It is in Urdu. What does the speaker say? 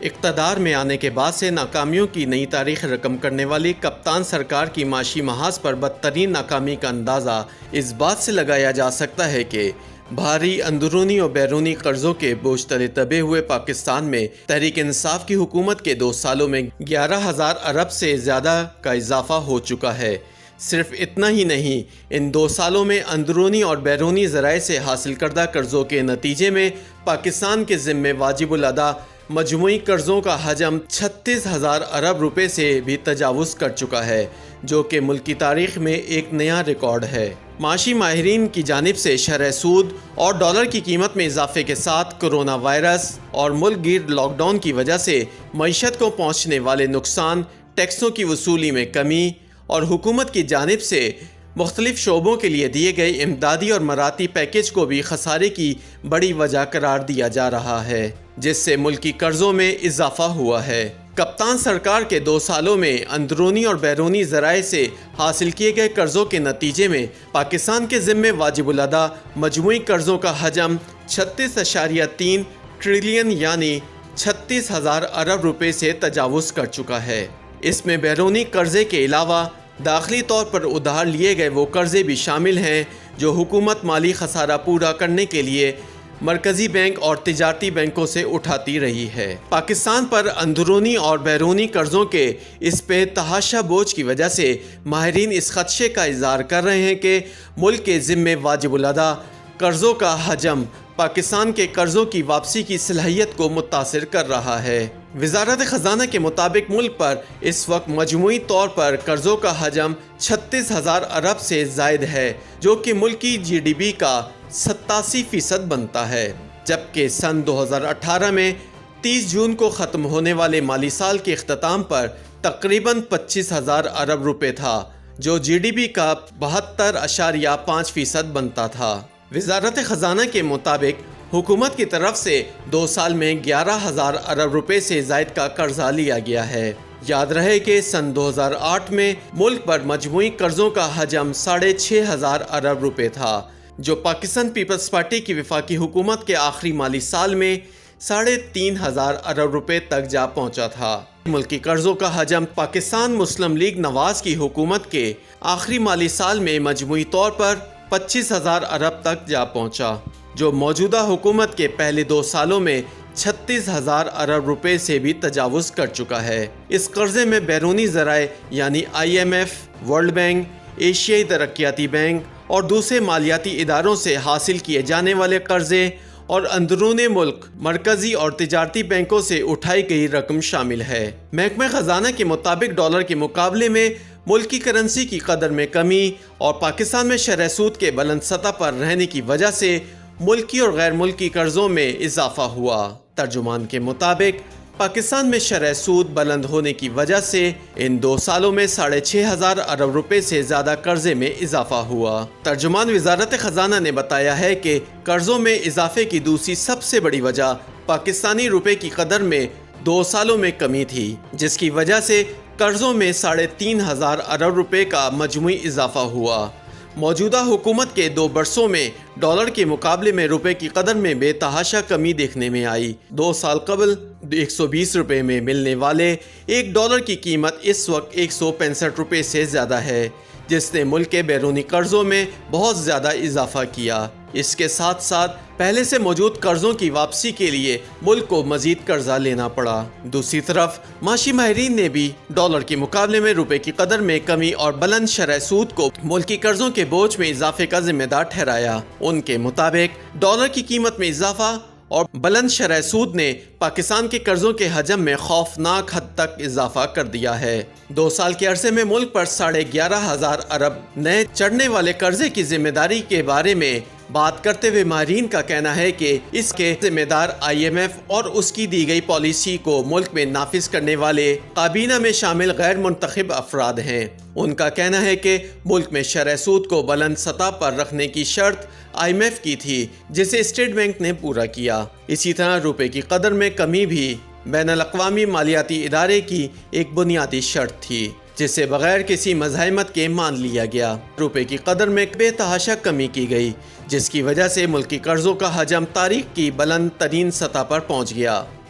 اقتدار میں آنے کے بعد سے ناکامیوں کی نئی تاریخ رقم کرنے والی کپتان سرکار کی معاشی محاذ پر بدترین ناکامی کا اندازہ اس بات سے لگایا جا سکتا ہے کہ بھاری اندرونی اور بیرونی قرضوں کے بوجھ تلے دبے ہوئے پاکستان میں تحریک انصاف کی حکومت کے 2 سالوں میں 11,000 ارب سے زیادہ کا اضافہ ہو چکا ہے۔ صرف اتنا ہی نہیں، ان 2 سالوں میں اندرونی اور بیرونی ذرائع سے حاصل کردہ قرضوں کے نتیجے میں پاکستان کے ذمے واجب الادا مجموعی قرضوں کا حجم 36,000 ارب روپے سے بھی تجاوز کر چکا ہے، جو کہ ملک کی تاریخ میں ایک نیا ریکارڈ ہے۔ معاشی ماہرین کی جانب سے شرح سود اور ڈالر کی قیمت میں اضافے کے ساتھ کرونا وائرس اور ملک گیر لاک ڈاؤن کی وجہ سے معیشت کو پہنچنے والے نقصان، ٹیکسوں کی وصولی میں کمی اور حکومت کی جانب سے مختلف شعبوں کے لیے دیے گئے امدادی اور مراعاتی پیکیج کو بھی خسارے کی بڑی وجہ قرار دیا جا رہا ہے، جس سے ملکی قرضوں میں اضافہ ہوا ہے۔ کپتان سرکار کے 2 سالوں میں اندرونی اور بیرونی ذرائع سے حاصل کیے گئے قرضوں کے نتیجے میں پاکستان کے ذمے واجب الادا مجموعی قرضوں کا حجم 36.3 ٹریلین یعنی 36,000 ارب روپے سے تجاوز کر چکا ہے۔ اس میں بیرونی قرضے کے علاوہ داخلی طور پر ادھار لیے گئے وہ قرضے بھی شامل ہیں جو حکومت مالی خسارہ پورا کرنے کے لیے مرکزی بینک اور تجارتی بینکوں سے اٹھاتی رہی ہے۔ پاکستان پر اندرونی اور بیرونی قرضوں کے اس بے تحاشا بوجھ کی وجہ سے ماہرین اس خدشے کا اظہار کر رہے ہیں کہ ملک کے ذمے واجب الادا قرضوں کا حجم پاکستان کے قرضوں کی واپسی کی صلاحیت کو متاثر کر رہا ہے۔ وزارت خزانہ کے مطابق ملک پر اس وقت مجموعی طور پر قرضوں کا حجم 36,000 ارب سے زائد ہے، جو کہ ملکی جی ڈی پی کا 87% بنتا ہے، جبکہ سن 2018 میں 30 جون کو ختم ہونے والے مالی سال کے اختتام پر تقریباً 25,000 ارب روپے تھا، جو جی ڈی پی کا 72.5% بنتا تھا۔ وزارت خزانہ کے مطابق حکومت کی طرف سے 2 سال میں 11,000 ارب روپے سے زائد کا قرضہ لیا گیا ہے۔ یاد رہے کہ سن 2008 میں ملک پر مجموعی قرضوں کا حجم 6,500 ارب روپے تھا، جو پاکستان پیپلز پارٹی کی وفاقی حکومت کے آخری مالی سال میں 3,500 ارب روپے تک جا پہنچا تھا۔ ملکی قرضوں کا حجم پاکستان مسلم لیگ نواز کی حکومت کے آخری مالی سال میں مجموعی طور پر 25,000 ارب تک جا پہنچا، جو موجودہ حکومت کے پہلے 2 سالوں میں 36,000 ارب روپے سے بھی تجاوز کر چکا ہے۔ اس قرضے میں بیرونی ذرائع یعنی IMF، ورلڈ بینک، ایشیائی ترقیاتی بینک اور دوسرے مالیاتی اداروں سے حاصل کیے جانے والے قرضے اور اندرون ملک مرکزی اور تجارتی بینکوں سے اٹھائی گئی رقم شامل ہے۔ محکمہ خزانہ کے مطابق ڈالر کے مقابلے میں ملکی کرنسی کی قدر میں کمی اور پاکستان میں شرح سود کے بلند سطح پر رہنے کی وجہ سے ملکی اور غیر ملکی قرضوں میں اضافہ ہوا۔ ترجمان کے مطابق پاکستان میں شرح سود بلند ہونے کی وجہ سے ان 2 سالوں میں 6,500 ارب روپے سے زیادہ قرضے میں اضافہ ہوا۔ ترجمان وزارت خزانہ نے بتایا ہے کہ قرضوں میں اضافے کی دوسری سب سے بڑی وجہ پاکستانی روپے کی قدر میں 2 سالوں میں کمی تھی، جس کی وجہ سے قرضوں میں 3,500 ارب روپے کا مجموعی اضافہ ہوا۔ موجودہ حکومت کے 2 برسوں میں ڈالر کے مقابلے میں روپے کی قدر میں بے تحاشا کمی دیکھنے میں آئی۔ 2 سال قبل 120 روپے میں ملنے والے ایک ڈالر کی قیمت اس وقت 165 روپے سے زیادہ ہے، جس نے ملک کے بیرونی قرضوں میں بہت زیادہ اضافہ کیا۔ اس کے ساتھ ساتھ پہلے سے موجود قرضوں کی واپسی کے لیے ملک کو مزید قرضہ لینا پڑا۔ دوسری طرف معاشی ماہرین نے بھی ڈالر کے مقابلے میں روپے کی قدر میں کمی اور بلند شرح سود کو ملکی قرضوں کے بوجھ میں اضافے کا ذمہ دار ٹھہرایا۔ ان کے مطابق ڈالر کی قیمت میں اضافہ اور بلند شرح سود نے پاکستان کے قرضوں کے حجم میں خوفناک حد تک اضافہ کر دیا ہے۔ 2 سال کے عرصے میں ملک پر 11,500 ارب نئے چڑھنے والے قرضے کی ذمہ داری کے بارے میں بات کرتے ہوئے ماہرین کا کہنا ہے کہ اس کے ذمہ دار IMF اور اس کی دی گئی پالیسی کو ملک میں نافذ کرنے والے کابینہ میں شامل غیر منتخب افراد ہیں۔ ان کا کہنا ہے کہ ملک میں شرح سود کو بلند سطح پر رکھنے کی شرط IMF کی تھی، جسے اسٹیٹ بینک نے پورا کیا۔ اسی طرح روپے کی قدر میں کمی بھی بین الاقوامی مالیاتی ادارے کی ایک بنیادی شرط تھی، جسے بغیر کسی مزاحمت کے مان لیا گیا۔ روپے کی قدر میں بے تحاشا کمی کی گئی، جس کی وجہ سے ملکی قرضوں کا حجم تاریخ کی بلند ترین سطح پر پہنچ گیا۔